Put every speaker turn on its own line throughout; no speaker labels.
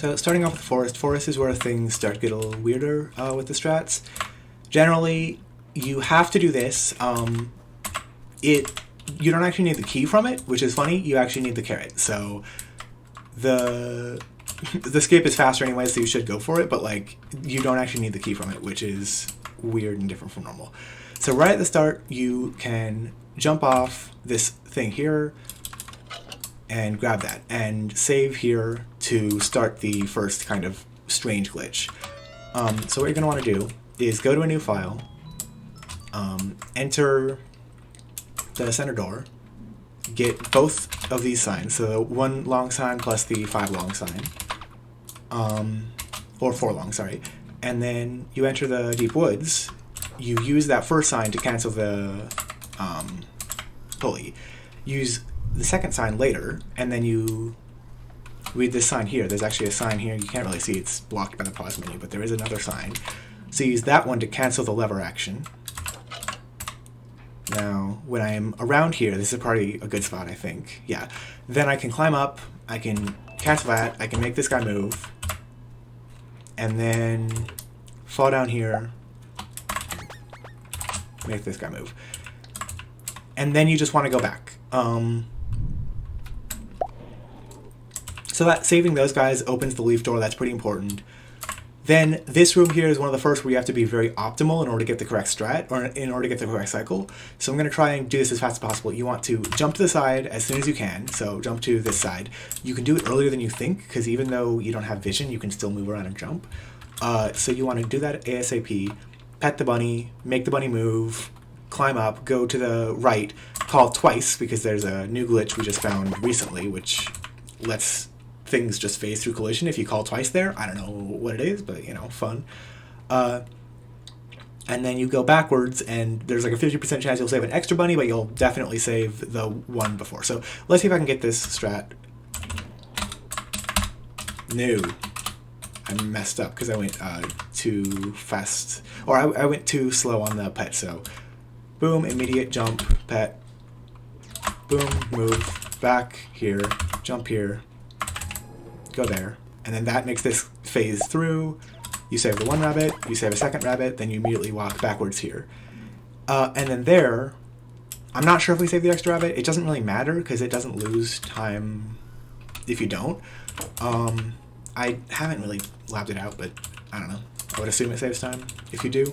So starting off with forest. Forest is where things start to get a little weirder with the strats. Generally, you have to do this. You don't actually need the key from it, which is funny. You actually need the carrot. So the skip is faster anyway, so you should go for it. But like, you don't actually need the key from it, which is weird and different from normal. So right at the start, you can jump off this thing here and grab that and save here to start the first kind of strange glitch. So what you're going to want to do is go to a new file, enter the center door, get both of these signs, so the 1 long sign plus the 5 long sign, or 4 long, sorry, and then you enter the deep woods. You use that first sign to cancel the pulley. Use the second sign later, and then you read this sign here. There's actually a sign here. You can't really see, it's blocked by the pause menu, but there is another sign. So use that one to cancel the lever action. Now, when I am around here, this is probably a good spot, I think. Yeah. Then I can climb up, I can cancel that, I can make this guy move, and then fall down here, make this guy move. And then you just want to go back. So that saving those guys opens the leaf door. That's pretty important. Then this room here is one of the first where you have to be very optimal in order to get the correct strat, or in order to get the correct cycle. So I'm going to try and do this as fast as possible. You want to jump to the side as soon as you can. So jump to this side. You can do it earlier than you think, because even though you don't have vision, you can still move around and jump. So you want to do that ASAP. Pet the bunny, make the bunny move, climb up, go to the right, call twice, because there's a new glitch we just found recently, which lets things just phase through collision if you call twice there. I don't know what it is, but you know, fun. And then you go backwards, and there's like a 50% chance you'll save an extra bunny, but you'll definitely save the one before. So let's see if I can get this strat. No. I messed up because I went too fast, or I went too slow on the pet. So boom, immediate jump, pet, boom, move, back here, jump here, go there, and then that makes this phase through. You save the one rabbit, you save a second rabbit, then you immediately walk backwards here. And then there, I'm not sure if we save the extra rabbit. It doesn't really matter because it doesn't lose time if you don't. I haven't really labbed it out, but I don't know. I would assume it saves time if you do.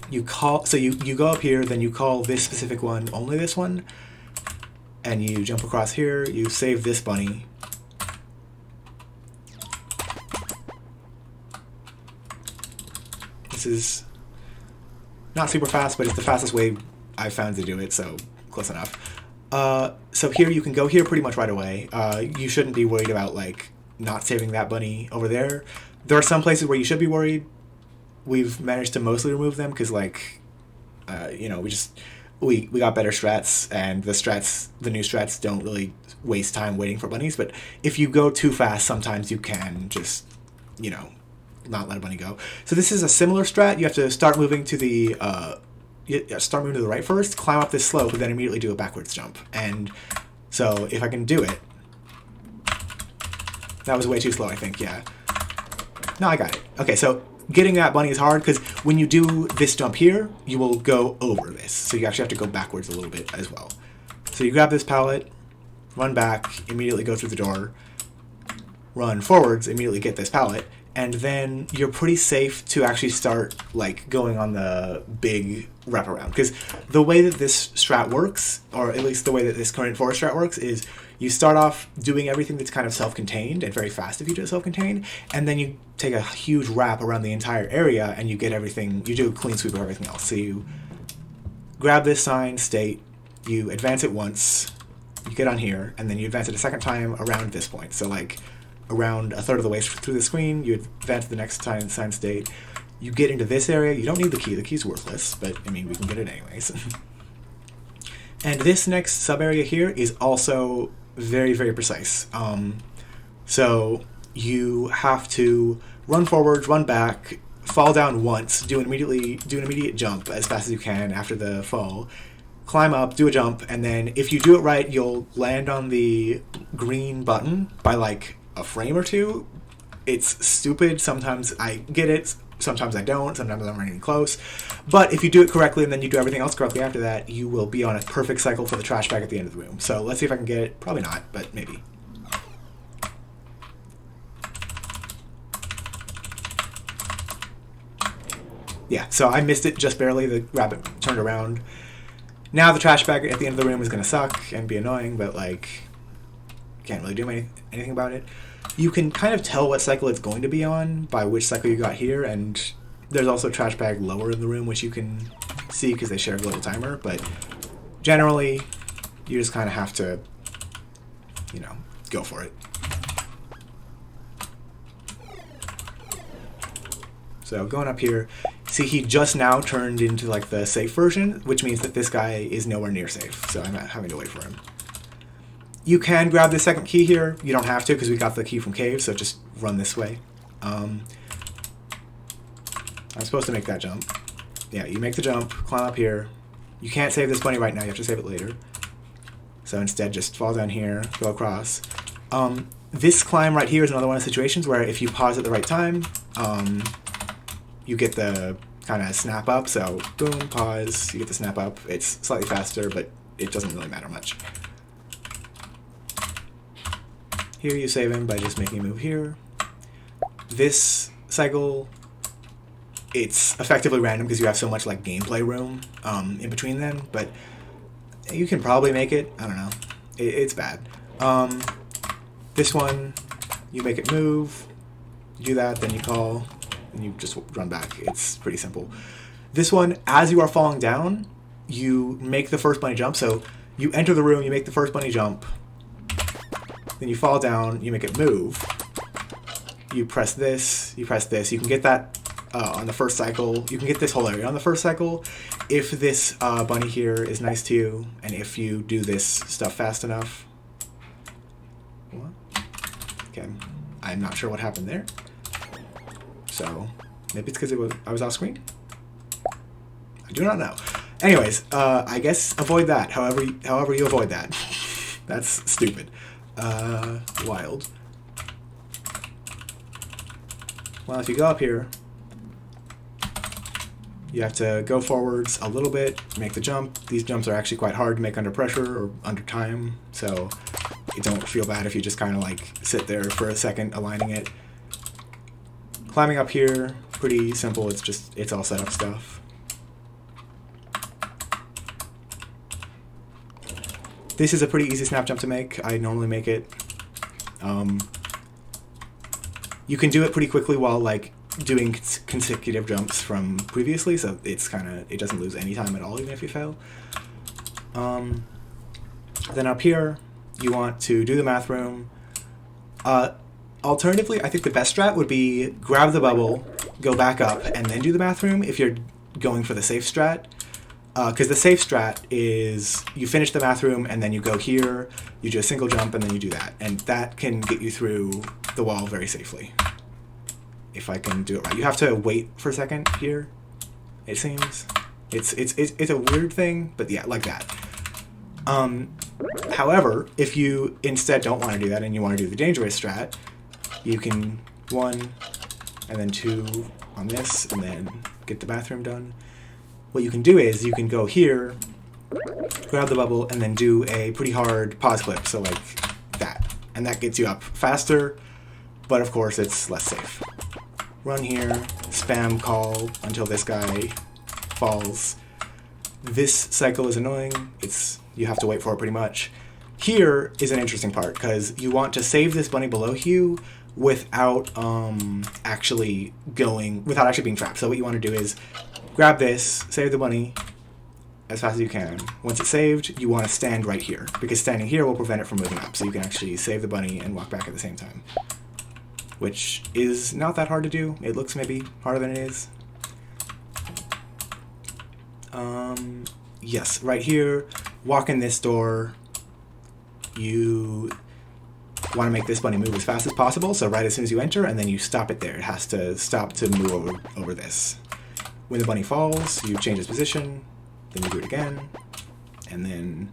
You go up here, then you call this specific one, only this one, and you jump across here, you save this bunny. This is not super fast, but it's the fastest way I've found to do it, so close enough. So here you can go here pretty much right away. You shouldn't be worried about like not saving that bunny over there. There are some places where you should be worried. We've managed to mostly remove them because like, you know, we got better strats, and the new strats don't really waste time waiting for bunnies. But if you go too fast, sometimes you can just, you know, not let a bunny go. So this is a similar strat. You have to start moving to the right first, climb up this slope, and then immediately do a backwards jump. And so if I can do it, that was way too slow, I think. Yeah. No, I got it. Okay, so getting that bunny is hard because when you do this jump here, you will go over this. So you actually have to go backwards a little bit as well. So you grab this pallet, run back, immediately go through the door, run forwards, immediately get this pallet, and then you're pretty safe to actually start like going on the big wraparound. Because the way that this strat works, or at least the way that this current forest strat works, is you start off doing everything that's kind of self-contained and very fast if you do it self-contained, and then you take a huge wrap around the entire area and you get everything, you do a clean sweep of everything else. So you grab this sign, state, you advance it once, you get on here, and then you advance it a second time around this point. So like around a third of the way through the screen, you advance the next time sign state, you get into this area. You don't need the key's worthless, but I mean, we can get it anyways. And this next sub area here is also very, very precise. So you have to run forwards, run back, fall down once, do an immediate jump as fast as you can after the fall, climb up, do a jump, and then if you do it right, you'll land on the green button by like a frame or two. It's stupid. Sometimes I get it, sometimes I don't, sometimes I'm running close. But if you do it correctly and then you do everything else correctly after that, you will be on a perfect cycle for the trash bag at the end of the room. So let's see if I can get it. Probably not, but maybe. Yeah, so I missed it just barely. The rabbit turned around. Now the trash bag at the end of the room is going to suck and be annoying, but like, can't really do anything about it. You can kind of tell what cycle it's going to be on by which cycle you got here, and there's also a trash bag lower in the room, which you can see because they share a little timer, but generally, you just kind of have to, you know, go for it. So going up here, see he just now turned into like the safe version, which means that this guy is nowhere near safe, so I'm not having to wait for him. You can grab the second key here. You don't have to because we got the key from Cave, so just run this way. I'm supposed to make that jump. Yeah, you make the jump, climb up here. You can't save this bunny right now, you have to save it later. So instead just fall down here, go across. This climb right here is another one of the situations where if you pause at the right time, you get the kind of snap up. So boom, pause, you get the snap up. It's slightly faster, but it doesn't really matter much. Here you save him by just making a move here. This cycle, it's effectively random because you have so much like gameplay room in between them, but you can probably make it. I don't know. It's bad. This one, you make it move, you do that, then you call, and you just run back. It's pretty simple. This one, as you are falling down, you make the first bunny jump. So you enter the room, you make the first bunny jump, then you fall down, you make it move. You press this, you press this. You can get that on the first cycle. You can get this whole area on the first cycle if this bunny here is nice to you, and if you do this stuff fast enough. What? Okay, I'm not sure what happened there. So maybe it's because I was off screen. I do not know. Anyways, I guess avoid that. However you avoid that. That's stupid. Wild. Well, if you go up here, you have to go forwards a little bit, make the jump. These jumps are actually quite hard to make under pressure or under time, so you don't feel bad if you just kind of like sit there for a second aligning it. Climbing up here, pretty simple. It's all set up stuff. This is a pretty easy snap jump to make. I normally make it. You can do it pretty quickly while like doing consecutive jumps from previously, so it doesn't lose any time at all, even if you fail. Then up here, you want to do the math room. Alternatively, I think the best strat would be grab the bubble, go back up, and then do the math room if you're going for the safe strat. Because the safe strat is you finish the math room and then you go here, you do a single jump, and then you do that. And that can get you through the wall very safely. If I can do it right. You have to wait for a second here, it seems. It's a weird thing, but yeah, like that. However, if you instead don't want to do that and you want to do the dangerous strat, you can 1 and then 2 on this and then get the bathroom done. What you can do is you can go here, grab the bubble, and then do a pretty hard pause clip, so like that. And that gets you up faster, but of course it's less safe. Run here, spam call until this guy falls. This cycle is annoying. You have to wait for it pretty much. Here is an interesting part, because you want to save this bunny below you without actually being trapped. So what you want to do is grab this, save the bunny as fast as you can. Once it's saved, you want to stand right here, because standing here will prevent it from moving up, so you can actually save the bunny and walk back at the same time. Which is not that hard to do. It looks maybe harder than it is. Yes, right here, walk in this door. You want to make this bunny move as fast as possible, so right as soon as you enter, and then you stop it there. It has to stop to move over this. When the bunny falls, you change its position, then you do it again. and then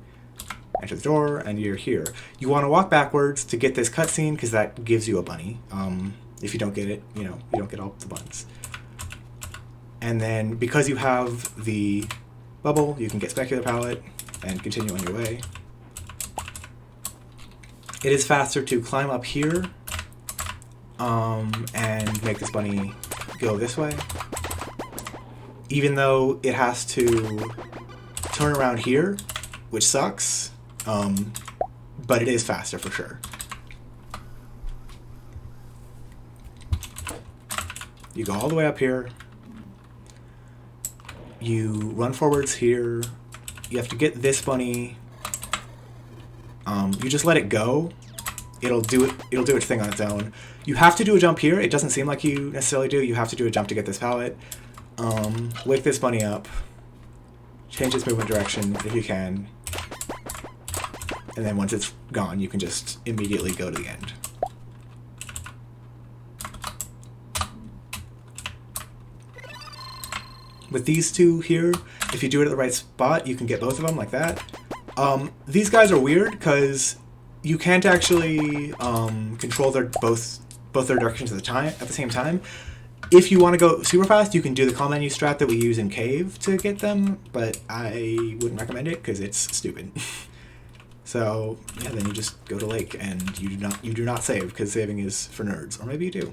enter the door, and you're here. You want to walk backwards to get this cutscene, because that gives you a bunny. If you don't get it, you know, you don't get all the buns. And then, because you have the bubble, you can get Specular Palette and continue on your way. It is faster to climb up here and make this bunny go this way, even though it has to turn around here, which sucks, but it is faster for sure. You go all the way up here, you run forwards here, you have to get this bunny, you just let it go, it'll do its thing on its own. You have to do a jump here, it doesn't seem like you necessarily do, you have to do a jump to get this palette. Wake this bunny up, change its movement direction if you can, and then once it's gone, you can just immediately go to the end. With these two here, if you do it at the right spot, you can get both of them like that. These guys are weird because you can't actually control both their directions at the same time. If you want to go super fast, you can do the call menu strat that we use in Cave to get them, but I wouldn't recommend it because it's stupid. So yeah, then you just go to Lake and you do not save because saving is for nerds, or maybe you do.